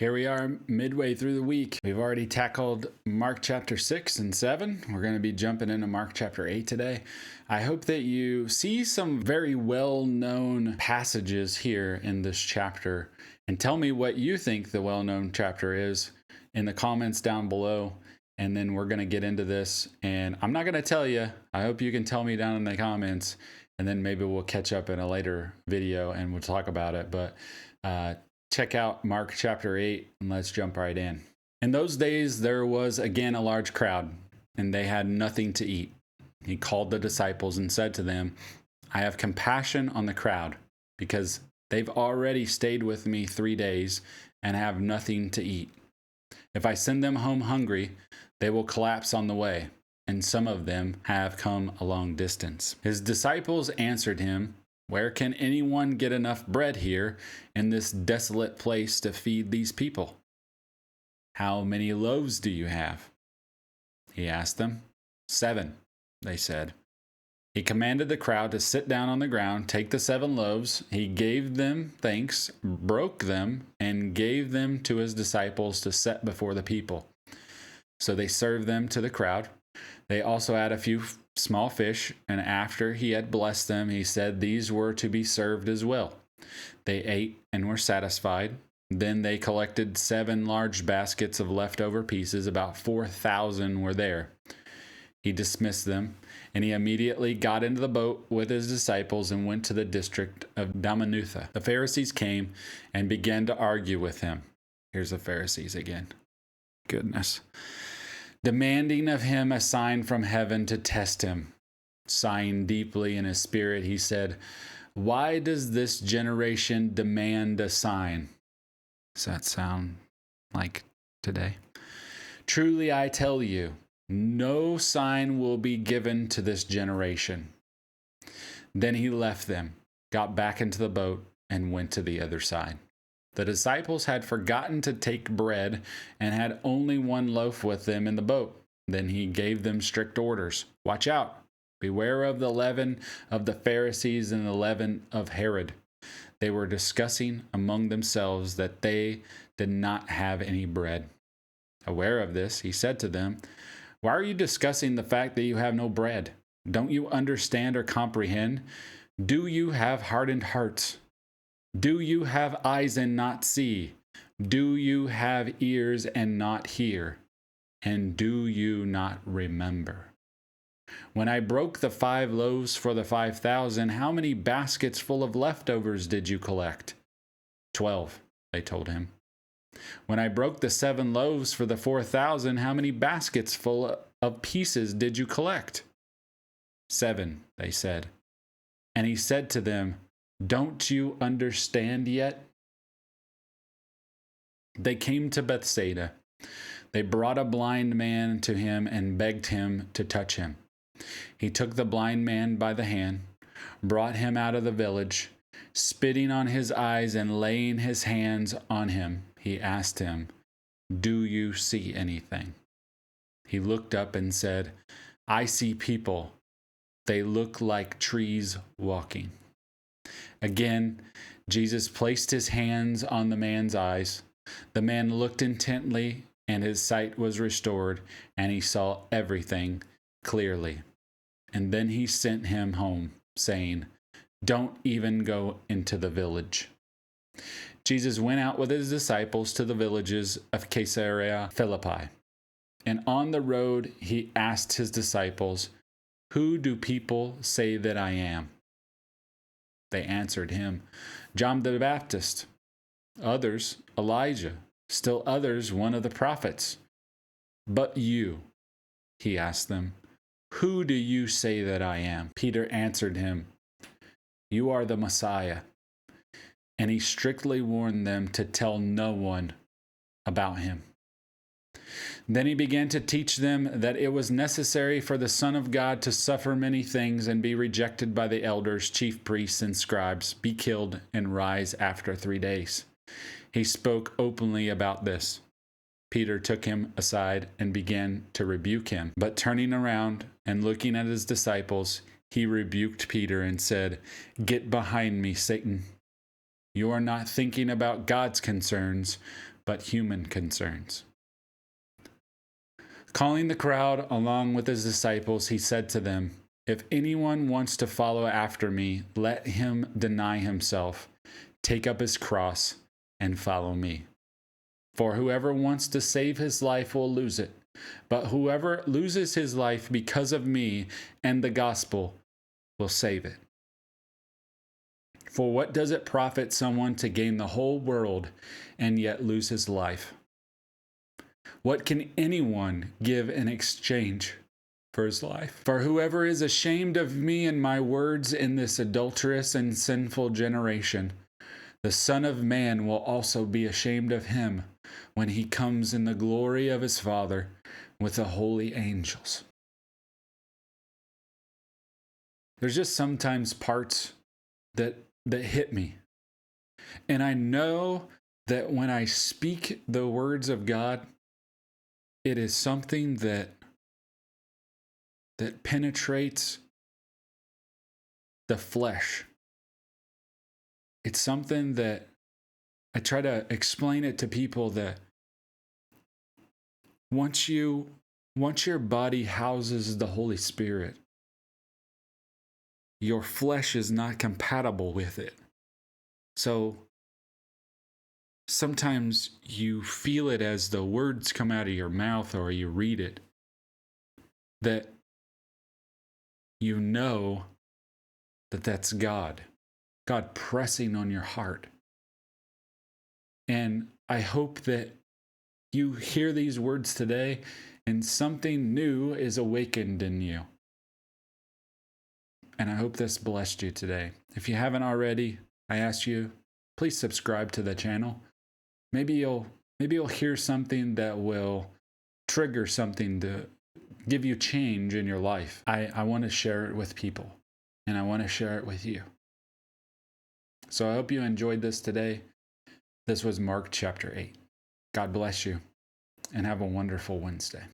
Here we are midway through the week. We've already tackled Mark chapter 6 and 7. We're going to be jumping into Mark chapter 8 today. I hope that you see some very well-known passages here in this chapter and tell me what you think the well-known chapter is in the comments down below. And then we're going to get into this. And I'm not going to tell you. I hope you can tell me down in the comments. And then maybe we'll catch up in a later video and we'll talk about it. But check out Mark chapter 8 and let's jump right in. In those days, there was again a large crowd, and they had nothing to eat. He called the disciples and said to them, I have compassion on the crowd because they've already stayed with me 3 days and have nothing to eat. If I send them home hungry, they will collapse on the way, and some of them have come a long distance. His disciples answered him, Where can anyone get enough bread here in this desolate place to feed these people? How many loaves do you have? He asked them. 7, they said. He commanded the crowd to sit down on the ground, take the 7 loaves. He gave them thanks, broke them, and gave them to his disciples to set before the people. So they served them to the crowd. They also had a few small fish, and after he had blessed them, he said these were to be served as well. They ate and were satisfied. Then they collected 7 large baskets of leftover pieces. About 4,000 were there. He dismissed them, and he immediately got into the boat with his disciples and went to the district of Dalmanutha. The Pharisees came and began to argue with him. Here's the Pharisees again. Goodness. Demanding of him a sign from heaven to test him. Sighing deeply in his spirit, he said, Why does this generation demand a sign? Does that sound like today? Truly I tell you, no sign will be given to this generation. Then he left them, got back into the boat, and went to the other side. The disciples had forgotten to take bread and had only 1 loaf with them in the boat. Then he gave them strict orders. Watch out. Beware of the leaven of the Pharisees and the leaven of Herod. They were discussing among themselves that they did not have any bread. Aware of this, he said to them, Why are you discussing the fact that you have no bread? Don't you understand or comprehend? Do you have hardened hearts? Do you have eyes and not see? Do you have ears and not hear? And do you not remember? When I broke the 5 loaves for the 5,000, how many baskets full of leftovers did you collect? 12, they told him. When I broke the 7 loaves for the 4,000, how many baskets full of pieces did you collect? 7, they said. And he said to them, Don't you understand yet? They came to Bethsaida. They brought a blind man to him and begged him to touch him. He took the blind man by the hand, brought him out of the village. Spitting on his eyes and laying his hands on him, he asked him, Do you see anything? He looked up and said, I see people. They look like trees walking. Again, Jesus placed his hands on the man's eyes. The man looked intently, and his sight was restored, and he saw everything clearly. And then he sent him home, saying, Don't even go into the village. Jesus went out with his disciples to the villages of Caesarea Philippi. And on the road, he asked his disciples, Who do people say that I am? They answered him, John the Baptist, others Elijah, still others one of the prophets. But you, he asked them, Who do you say that I am? Peter answered him, You are the Messiah. And he strictly warned them to tell no one about him. Then he began to teach them that it was necessary for the Son of God to suffer many things and be rejected by the elders, chief priests, and scribes, be killed, and rise after 3 days. He spoke openly about this. Peter took him aside and began to rebuke him. But turning around and looking at his disciples, he rebuked Peter and said, Get behind me, Satan. You are not thinking about God's concerns, but human concerns. Calling the crowd along with his disciples, he said to them, "If anyone wants to follow after me, let him deny himself, take up his cross, and follow me. For whoever wants to save his life will lose it, but whoever loses his life because of me and the gospel will save it. For what does it profit someone to gain the whole world and yet lose his life? What can anyone give in exchange for his life? For whoever is ashamed of me and my words in this adulterous and sinful generation, the Son of Man will also be ashamed of him when he comes in the glory of his Father with the holy angels." There's just sometimes parts that hit me. And I know that when I speak the words of God, it is something that penetrates the flesh. It's something that I try to explain it to people that once your body houses the Holy Spirit, your flesh is not compatible with it. So sometimes you feel it as the words come out of your mouth or you read it, that you know that that's God pressing on your heart. And I hope that you hear these words today and something new is awakened in you. And I hope this blessed you today. If you haven't already, I ask you, please subscribe to the channel. Maybe you'll hear something that will trigger something to give you change in your life. I want to share it with people, and I want to share it with you. So I hope you enjoyed this today. This was Mark chapter 8. God bless you, and have a wonderful Wednesday.